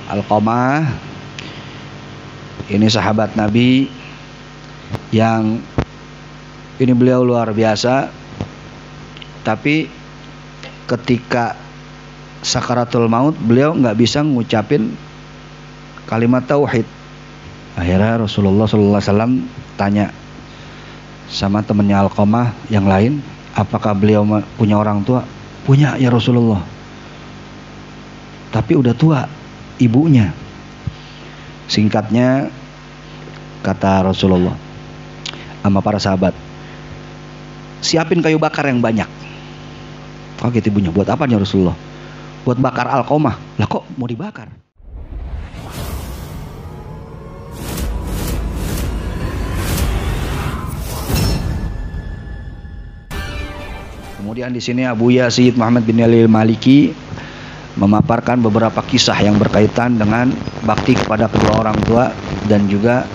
Alqamah ini sahabat Nabi yang ini beliau luar biasa, tapi ketika sakaratul maut beliau nggak bisa ngucapin kalimat tauhid. Akhirnya Rasulullah SAW tanya sama temannya Alqamah yang lain, apakah beliau punya orang tua? Punya ya Rasulullah, tapi udah tua ibunya. Singkatnya kata Rasulullah sama para sahabat, siapin kayu bakar yang banyak. Kaget ibunya, buat apa ya Rasulullah? Buat bakar Alqamah. Lah kok mau dibakar? Kemudian di sini Abu Yazid Muhammad bin Ali Maliki memaparkan beberapa kisah yang berkaitan dengan bakti kepada kedua orang tua dan juga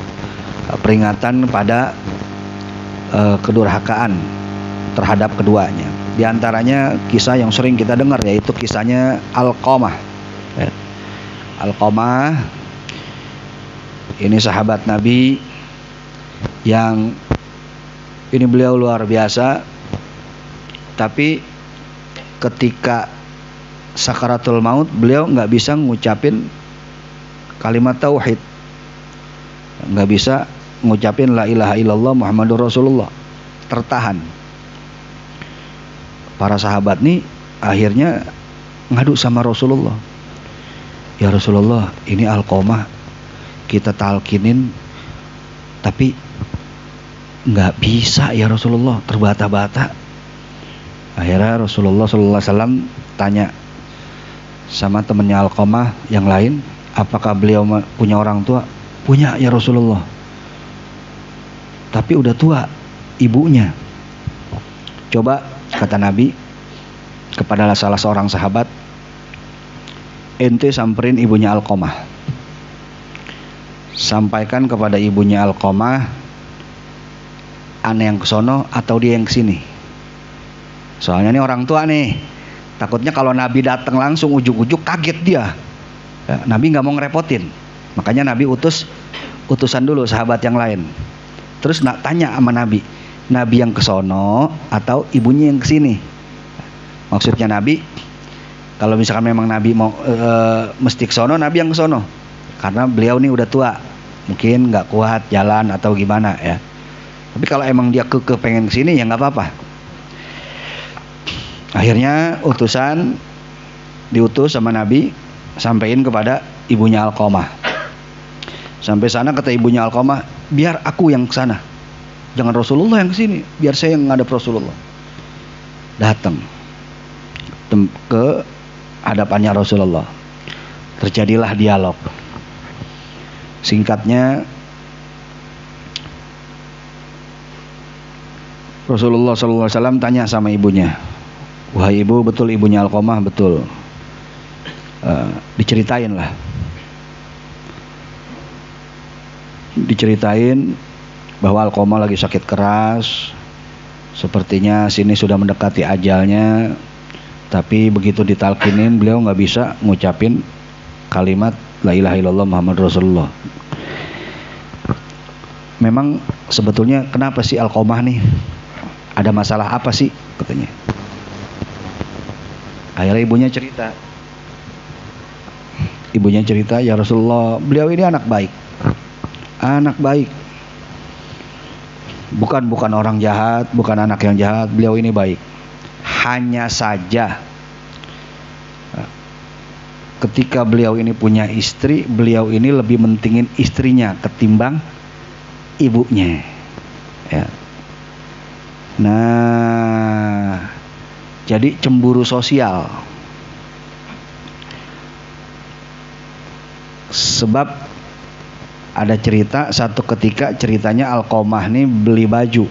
peringatan pada kedurhakaan terhadap keduanya. Di antaranya kisah yang sering kita dengar, yaitu kisahnya Alqamah. Alqamah ini sahabat Nabi yang ini beliau luar biasa, tapi ketika sakaratul maut beliau nggak bisa ngucapin kalimat tauhid, nggak bisa ngucapin la ilaha illallah Muhammadur Rasulullah, tertahan. Para sahabat nih akhirnya ngadu sama Rasulullah, ya Rasulullah, ini Alqamah kita talkinin tapi nggak bisa ya Rasulullah, terbata-bata. Akhirnya Rasulullah SAW tanya sama temannya Alqamah yang lain, apakah beliau punya orang tua? Punya ya Rasulullah, tapi udah tua ibunya. Coba kata Nabi kepada salah seorang sahabat, ente samperin ibunya Alqamah, sampaikan kepada ibunya Alqamah, ane yang kesono atau dia yang kesini. Soalnya ini orang tua nih, takutnya kalau Nabi datang langsung ujuk-ujuk kaget dia. Nabi nggak mau ngerepotin, makanya Nabi utusan dulu sahabat yang lain. Terus nak tanya sama Nabi, Nabi yang kesono atau ibunya yang kesini. Maksudnya Nabi, kalau misalkan memang Nabi mau mesti kesono, Nabi yang kesono, karena beliau nih udah tua, mungkin nggak kuat jalan atau gimana ya. Tapi kalau emang dia pengen kesini ya nggak apa-apa. Akhirnya utusan diutus sama Nabi, sampaikan kepada ibunya Alqamah. Sampai sana kata ibunya Alqamah, biar aku yang kesana, jangan Rasulullah yang kesini, biar saya yang ngadep Rasulullah. Datang ke hadapannya Rasulullah, terjadilah dialog. Singkatnya Rasulullah SAW tanya sama ibunya, wahai ibu, betul ibunya Alqamah? Betul. Diceritain lah, diceritain bahwa Alqamah lagi sakit keras, sepertinya sini sudah mendekati ajalnya, tapi begitu ditalkinin beliau nggak bisa ngucapin kalimat la ilaha illallah Muhammad Rasulullah. Memang sebetulnya kenapa sih Alqamah nih, ada masalah apa sih katanya. Akhirnya ibunya cerita, ya Rasulullah, beliau ini anak baik, bukan orang jahat, bukan anak yang jahat, beliau ini baik. Hanya saja ketika beliau ini punya istri, beliau ini lebih mentingin istrinya ketimbang ibunya ya. Nah, jadi cemburu sosial. Sebab ada cerita satu ketika, ceritanya Alqamah nih beli baju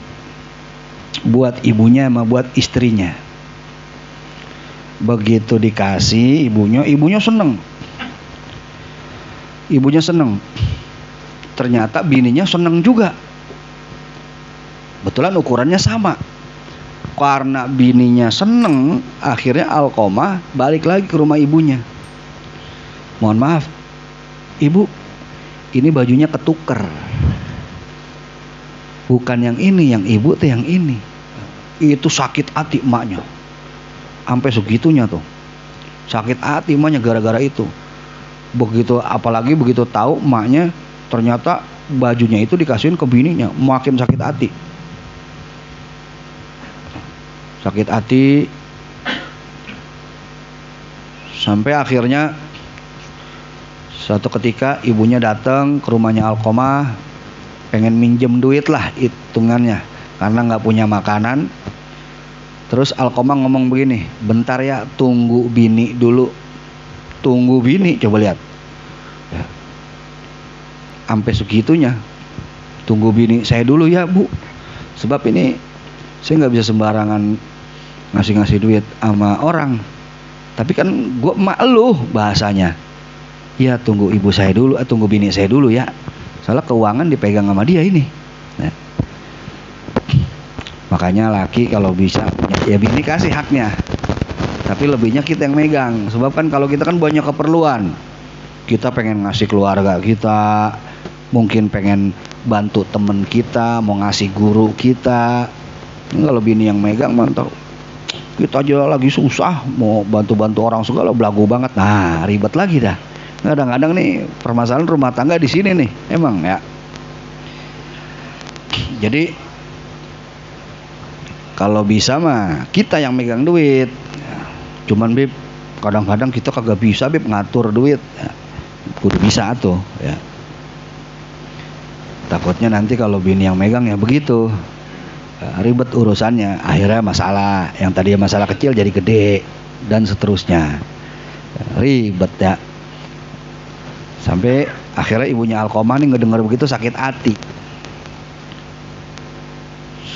buat ibunya sama buat istrinya. Begitu dikasih ibunya seneng. Ternyata bininya seneng juga. Betulan ukurannya sama. Karena bininya seneng, akhirnya Alqamah balik lagi ke rumah ibunya. Mohon maaf, ibu ini bajunya ketuker, bukan yang ini, yang ibu tuh yang ini. Itu sakit hati emaknya, sampai segitunya tuh, sakit hati emaknya gara-gara itu. Begitu, apalagi begitu tahu emaknya ternyata bajunya itu dikasihin ke bininya, makin sakit hati. Sakit hati sampai akhirnya suatu ketika ibunya datang ke rumahnya Alqamah, pengen minjem duit lah hitungannya karena nggak punya makanan. Terus Alqamah ngomong begini, bentar ya, tunggu bini dulu. Tunggu bini, coba lihat ya. Sampai segitunya, tunggu bini saya dulu ya bu, sebab ini saya nggak bisa sembarangan ngasih duit sama orang. Tapi kan gue emak lu bahasanya. Ya tunggu ibu saya dulu, tunggu bini saya dulu ya. Soalnya keuangan dipegang sama dia ini. Nah. Makanya laki kalau bisa ya bini kasih haknya. Tapi lebihnya kita yang megang. Sebab kan kalau kita kan banyak keperluan. Kita pengen ngasih keluarga kita, mungkin pengen bantu temen kita, mau ngasih guru kita. Ini kalau bini yang megang mantap. Kita aja lagi susah, mau bantu-bantu orang segala belagu banget. Nah, ribet lagi dah. Kadang-kadang nih permasalahan rumah tangga di sini nih, emang ya. Jadi kalau bisa mah kita yang megang duit. Cuman Bib, kadang-kadang kita kagak bisa Bib ngatur duit. Ya, kudu bisa tuh ya. Takutnya nanti kalau bini yang megang ya begitu. Ribet urusannya, akhirnya masalah yang tadinya masalah kecil jadi gede dan seterusnya. Ribet ya. Sampai akhirnya ibunya Alqamah nih ngedenger begitu sakit hati.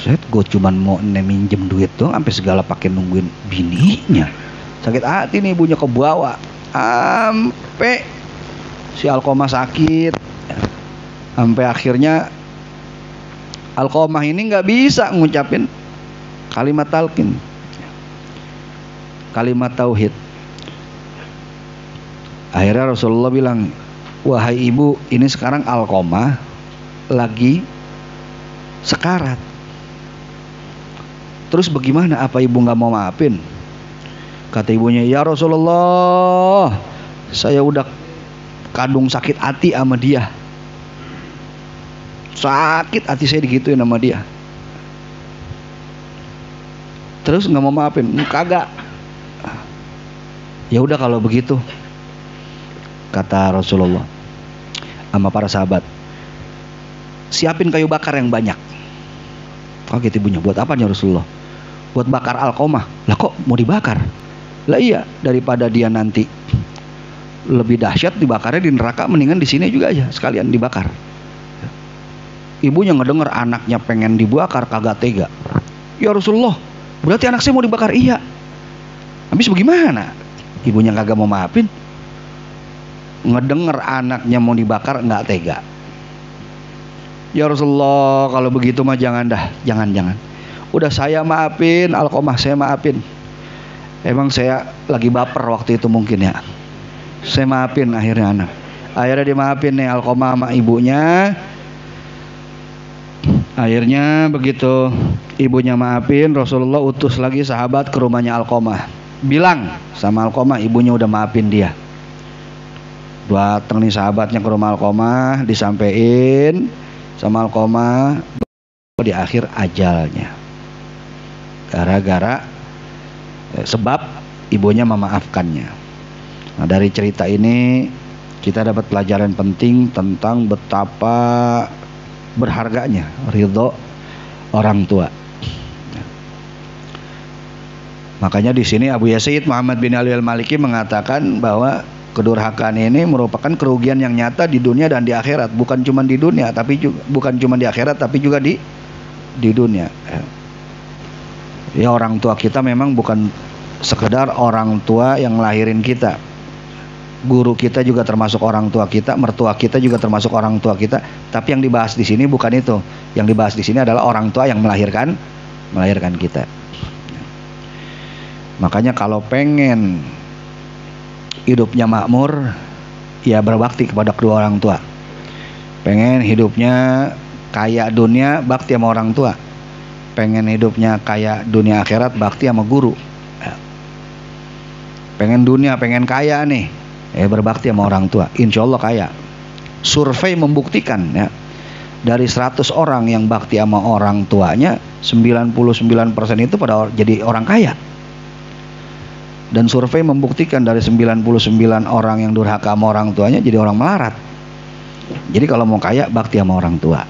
Set, gue cuman mau minjem duit tuh sampai segala pakai nungguin bininya. Sakit hati nih ibunya kebawa. Sampai si Alqamah sakit. Sampai akhirnya Alqamah ini nggak bisa ngucapin kalimat talqin, kalimat tauhid. Akhirnya Rasulullah bilang, wahai ibu, ini sekarang Alqamah lagi sekarat. Terus bagaimana? Apa ibu nggak mau maafin? Kata ibunya, ya Rasulullah, saya udah kadung sakit hati sama dia. Sakit hati saya digituin sama dia. Terus nggak mau maafin? Kagak. Ya udah kalau begitu, kata Rasulullah sama para sahabat, siapin kayu bakar yang banyak. Kaget ibunya, buat apanya Rasulullah? Buat bakar Alqamah. Lah kok mau dibakar? Lah iya, daripada dia nanti lebih dahsyat dibakarnya di neraka, mendingan di sini juga aja sekalian dibakar. Ibunya ngedenger anaknya pengen dibakar kagak tega. Ya Rasulullah, berarti anak saya mau dibakar? Iya. Habis bagaimana? Ibunya kagak mau maafin. Ngedenger anaknya mau dibakar nggak tega. Ya Rasulullah, kalau begitu mah jangan dah, jangan. Udah saya maafin Alqamah, saya maafin. Emang saya lagi baper waktu itu mungkin ya. Saya maafin akhirnya anak. Akhirnya dimaafin nih Alqamah sama ibunya. Akhirnya begitu ibunya maafin, Rasulullah utus lagi sahabat ke rumahnya Alqamah. Bilang sama Alqamah, ibunya udah maafin dia. Datang nih sahabatnya ke rumah Alqamah, disampein sama Alqamah di akhir ajalnya. Gara-gara sebab ibunya memaafkannya. Nah, dari cerita ini kita dapat pelajaran penting tentang betapa berharganya ridho orang tua. Makanya di sini Abu Yazid Muhammad bin Ali al-Maliki mengatakan bahwa kedurhakaan ini merupakan kerugian yang nyata di dunia dan di akhirat. Bukan cuma di dunia, tapi juga bukan cuma di akhirat, tapi juga di dunia. Ya, orang tua kita memang bukan sekedar orang tua yang ngelahirin kita. Guru kita juga termasuk orang tua kita, mertua kita juga termasuk orang tua kita. Tapi yang dibahas di sini bukan itu. Yang dibahas di sini adalah orang tua yang melahirkan kita. Makanya kalau pengen hidupnya makmur, ya berbakti kepada kedua orang tua. Pengen hidupnya kaya dunia, bakti sama orang tua. Pengen hidupnya kaya dunia akhirat, bakti sama guru. Ya. Pengen dunia, pengen kaya nih, berbakti sama orang tua. Insya Allah kaya. Survei membuktikan ya, dari 100 orang yang bakti sama orang tuanya, 99% itu pada jadi orang kaya. Dan survei membuktikan dari 99 orang yang durhaka sama orang tuanya jadi orang melarat. Jadi kalau mau kaya, bakti sama orang tua.